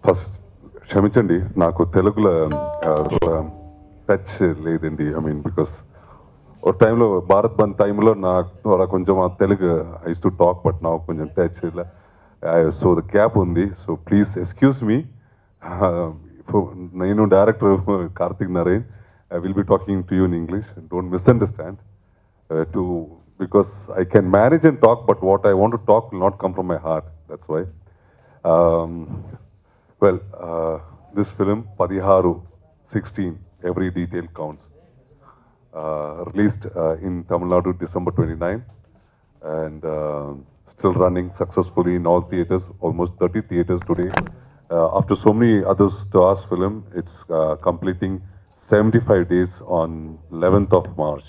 First క్షమించండి, నాకు తెలుగులో టచ్ లేదండి. ఐ మీన్ బికాస్ ఒక టైంలో భారత్ బంద్ టైంలో నాకు కొంచెం ఆ Telugu I to talk, but నాకు కొంచెం టచ్ ఇలా. సో ద గ్యాప్ ఉంది. So please excuse me. నేను director Karthik Naren. I will be talking to you in English. Don't misunderstand. To because I can manage and talk, but what I want to talk will not come from my heart. That's why. Um, well, this film Padiharu 16, every detail counts. Released in Tamil Nadu December 29, and still running successfully in all theaters, almost 30 theaters today. After so many others to ask film, it's completing 75 days on 11th of March.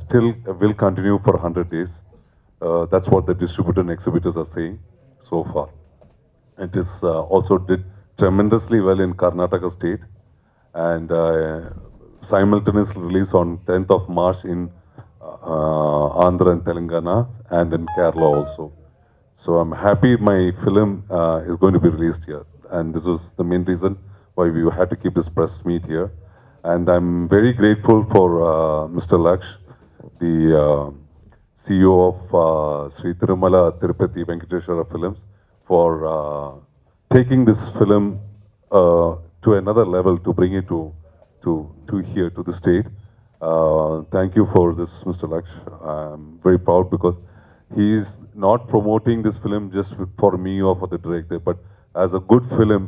Still will continue for 100 days. That's what the distributor and exhibitors are saying so far. It is also did tremendously well in Karnataka state, and simultaneous release on 10th of March in Andhra and Telangana, and in Kerala also. So I'm happy my film is going to be released here, and this was the main reason why we had to keep this press meet here. And I'm very grateful for Mr. Laksh, the CEO of Sri Tirumala Tirupati Venkateshwara Films, for taking this film to another level, to bring it to here, to the state. Thank you for this, Mr. Laksh. I'm very proud because he is not promoting this film just for me or for the director, but as a good film,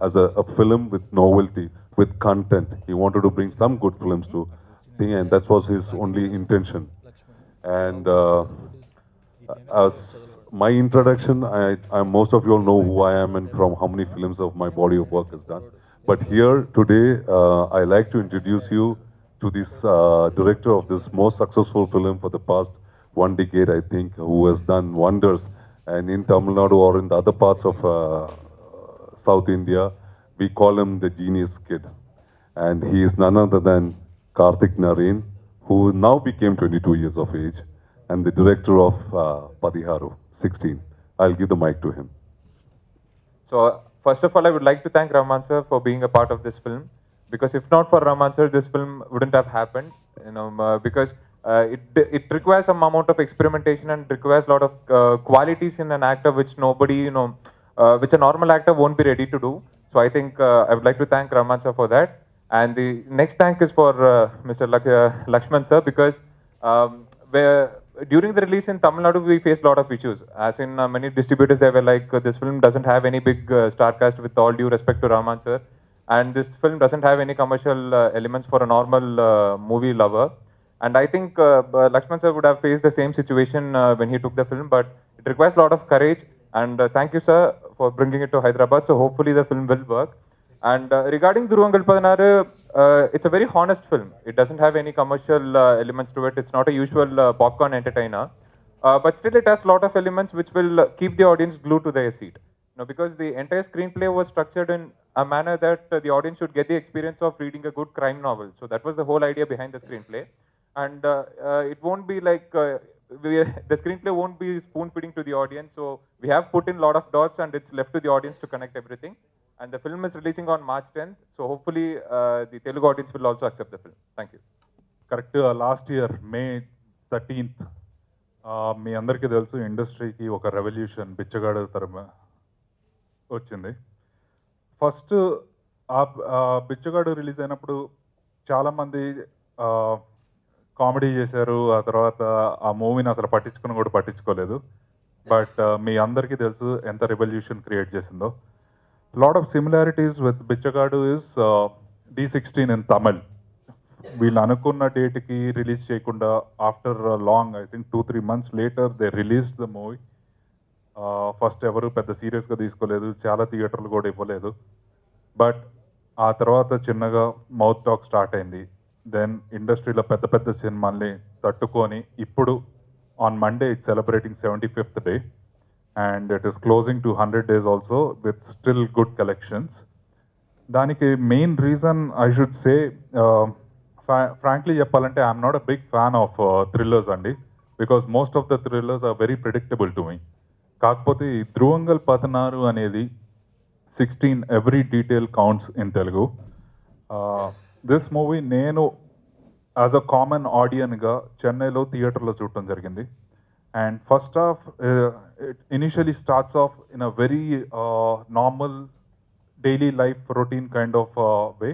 as a film with novelty, with content. He wanted to bring some good films to thing, and that was his only intention. And as my introduction, most of you all know who I am and from how many films of my body of work is done. But here today, I like to introduce you to this director of this most successful film for the past 1 decade, I think, who has done wonders. And in Tamil Nadu or in the other parts of South India, we call him the genius kid. And he is none other than Karthik Narain, who now became 22 years of age, and the director of Padiharu 16. I'll give the mic to him. So, first of all, I would like to thank Rahman sir for being a part of this film, because if not for Rahman sir, this film wouldn't have happened. Because it requires some amount of experimentation and requires a lot of qualities in an actor which nobody, which a normal actor won't be ready to do. So I think I would like to thank Rahman sir for that. And the next thank is for Mr. Lakshman sir, because during the release in Tamil Nadu, we faced a lot of issues. As in many distributors, they were like, this film doesn't have any big star cast, with all due respect to Rahman sir. And this film doesn't have any commercial elements for a normal movie lover. And I think Lakshman sir would have faced the same situation when he took the film, but it requires a lot of courage. And thank you, sir, for bringing it to Hyderabad. So hopefully the film will work. And regarding Dhuruvangal Padanar, it's a very honest film. It doesn't have any commercial elements to it. It's not a usual popcorn entertainer. But still it has a lot of elements which will keep the audience glued to their seat. Because the entire screenplay was structured in a manner that the audience should get the experience of reading a good crime novel. So that was the whole idea behind the screenplay. And it won't be like, the screenplay won't be spoon feeding to the audience. So we have put in a lot of dots, and it's left to the audience to connect everything. And the film is releasing on March 10th. So hopefully the Telugu audience will also accept the film. Thank you. Correct. Last year, May 13th, మీ అందరికీ తెలుసు ఇండస్ట్రీకి ఒక revolution బిచ్చగాడు తరమ వచ్చింది. First బిచ్చగాడు release అయినప్పుడు చాలామంది comedy చేశారు. ఆ తర్వాత ఆ మూవీని అసలు పట్టించుకుని కూడా పట్టించుకోలేదు. బట్ మీ అందరికీ తెలుసు ఎంత రెవల్యూషన్ క్రియేట్ చేసిందో. Lot of similarities with Bichagadu is D16 in Tamil. వీళ్ళు అనుకున్న డేట్కి రిలీజ్ చేయకుండా after long, I think 2-3 months later they release the movie. First ఎవరు పెద్ద సీరియస్గా తీసుకోలేదు, చాలా థియేటర్లు కూడా ఇవ్వలేదు. బట్ ఆ తర్వాత చిన్నగా మౌత్ టాక్ స్టార్ట్ అయింది. దెన్ ఇండస్ట్రీలో పెద్ద పెద్ద సినిమాల్ని తట్టుకొని ఇప్పుడు on Monday it's celebrating 75th day, and it is closing to 100 days also with still good collections. దానికి main reason I should say, frankly చెప్పాలంటే I'm not a big fan of thrillers అండి, because most of the thrillers are very predictable to me. కాకపోతే ఈ ధ్రువంగల్ పతనారు అనేది 16 every detail counts in Telugu. This movie నేను as a common ఆడియన్గా చెన్నైలో థియేటర్లో చూడటం జరిగింది. And first half initially starts off in a very normal daily life routine kind of way.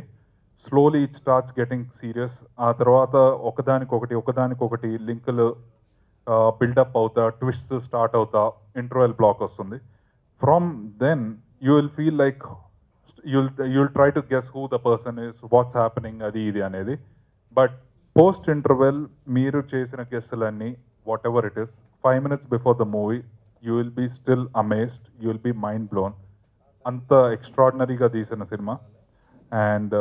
Slowly it starts getting serious. ఆ తర్వాత ఒకదానికొకటి లింకులు బిల్డప్ అవుతా, ట్విస్ట్ స్టార్ట్ అవుతా, ఇంటర్వెల్ బ్లాక్ వస్తుంది. From then you will feel like you'll try to guess who the person is, what's happening, అది ఇది అనేది. బట్ పోస్ట్ ఇంటర్వెల్ మీరు చేసిన గెస్సులన్నీ whatever it is 5 minutes before the movie you will be still amazed, you will be mind blown. అంత ఎక్స్ట్రాడినరీగా తీసిన cinema. And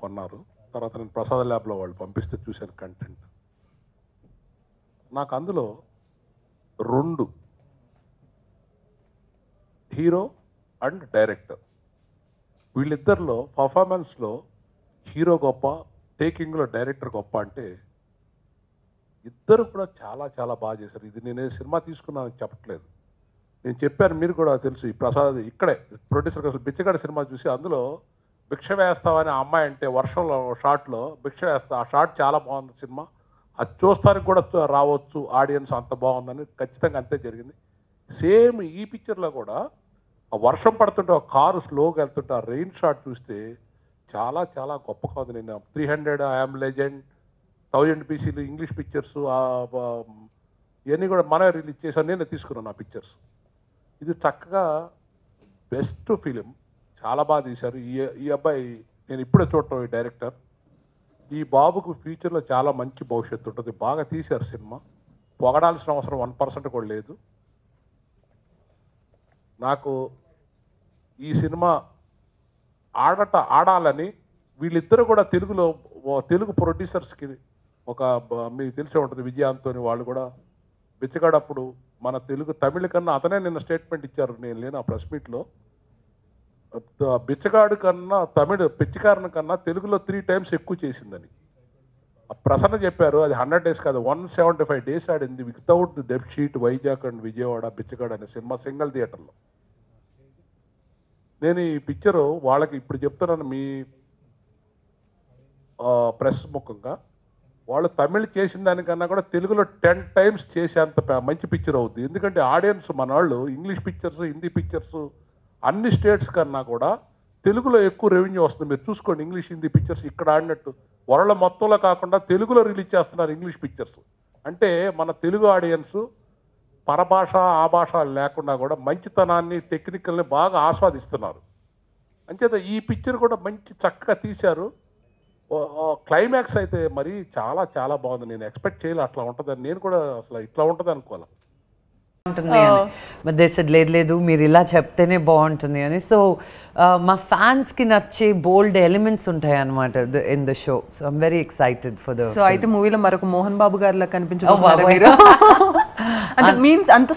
కొన్నారు. తర్వాత నేను ప్రసాద్ ల్యాబ్లో వాళ్ళు పంపిస్తే చూశాను కంటెంట్. నాకు అందులో 2 హీరో అండ్ డైరెక్టర్ వీళ్ళిద్దరిలో పర్ఫార్మెన్స్లో హీరో గొప్ప, టేకింగ్లో డైరెక్టర్ గొప్ప అంటే ఇద్దరు కూడా చాలా చాలా బాగా చేశారు. ఇది నేను సినిమా తీసుకున్నానని చెప్పట్లేదు, నేను చెప్పాను, మీరు కూడా తెలుసు. ఈ ప్రసాద్ ఇక్కడే ప్రొడ్యూసర్ అసలు బిచ్చగాడి సినిమా చూసి అందులో భిక్ష వేస్తామని ఆ అమ్మాయి అంటే వర్షంలో షార్ట్లో భిక్ష వేస్తా, ఆ షార్ట్ చాలా బాగుంది సినిమా, అది చూస్తానికి కూడా రావచ్చు ఆడియన్స్, అంత బాగుందని. ఖచ్చితంగా అంతే జరిగింది. సేమ్ ఈ పిక్చర్లో కూడా ఆ వర్షం పడుతుంటే ఒక కారు స్లోగా వెళ్తుంటే ఆ రెయిన్ షాట్ చూస్తే చాలా చాలా గొప్పగా ఉంది. నేను 300 ఐఎమ్ లెజెండ్ 1000 పీసీలు ఇంగ్లీష్ పిక్చర్స్ ఇవన్నీ కూడా మనమే రిలీజ్ చేశాను, నేను తీసుకున్నాను ఆ పిక్చర్స్. ఇది చక్కగా బెస్ట్ ఫిలిం, చాలా బాగా తీశారు. ఈ అబ్బాయి నేను ఇప్పుడే చూడటం, ఈ డైరెక్టర్, ఈ బాబుకు ఫ్యూచర్లో చాలా మంచి భవిష్యత్తు ఉంటుంది. బాగా తీశారు సినిమా, పొగడాల్సిన అవసరం 1% కూడా లేదు. నాకు ఈ సినిమా ఆడాలని వీళ్ళిద్దరూ కూడా తెలుగులో తెలుగు ప్రొడ్యూసర్స్కి ఒక మీకు తెలిసే ఉంటుంది, విజయాంతోని వాళ్ళు కూడా బిచ్చగాడప్పుడు మన తెలుగు తమిళ కన్నా అతనే నిన్న స్టేట్మెంట్ ఇచ్చారు, నేను లేను ఆ ప్రెస్ మీట్లో. బిచ్చగాడు కన్నా తమిళ పిచ్చికారణ కన్నా తెలుగులో 3 times ఎక్కువ చేసిందని ప్రసన్న చెప్పారు. అది 100 days కాదు, 175 days ఆడింది without deficit. Vizag and Vijayawada Bichagadu అనే సినిమా సింగిల్ థియేటర్లో. నేను ఈ పిక్చరు వాళ్ళకి ఇప్పుడు చెప్తున్నాను మీ ప్రెస్ ముఖంగా, వాళ్ళు తమిళ్ చేసిన దానికన్నా కూడా తెలుగులో 10 times చేసేంత మంచి పిక్చర్ అవుతుంది. ఎందుకంటే ఆడియన్స్ మన వాళ్ళు ఇంగ్లీష్ పిక్చర్స్, హిందీ పిక్చర్స్ అన్ని స్టేట్స్ కన్నా కూడా తెలుగులో ఎక్కువ రెవెన్యూ వస్తుంది. మీరు చూసుకోండి, ఇంగ్లీష్ హిందీ పిక్చర్స్ ఇక్కడ ఆడినట్టు వరల్డ్ మొత్తంలో కాకుండా తెలుగులో రిలీజ్ చేస్తున్నారు ఇంగ్లీష్ పిక్చర్స్. అంటే మన తెలుగు ఆడియన్స్ పరభాష ఆ భాష లేకుండా కూడా మంచితనాన్ని, టెక్నికల్ని బాగా ఆస్వాదిస్తున్నారు. అంచేత ఈ పిక్చర్ కూడా మంచి చక్కగా తీశారు. క్లైమాక్స్ అయితే మరి చాలా చాలా బాగుంది. నేను ఎక్స్పెక్ట్ చేయాలి అట్లా ఉంటుందని, నేను కూడా అసలు ఇట్లా ఉంటుంది అనుకోవాలి. బట్ దే సెడ్ లేదు మీరు ఇలా చెప్తేనే బాగుంటుంది అని. సో మా ఫ్యాన్స్కి నచ్చే బోల్డ్ ఎలిమెంట్స్ ఉంటాయి అన్నమాట in the show. So I'm very excited for the. So అయితే మూవీలో మరొక మోహన్ బాబు గారిలా కనిపించబోతున్నారు మీరు. అంటే మీన్స్ అంత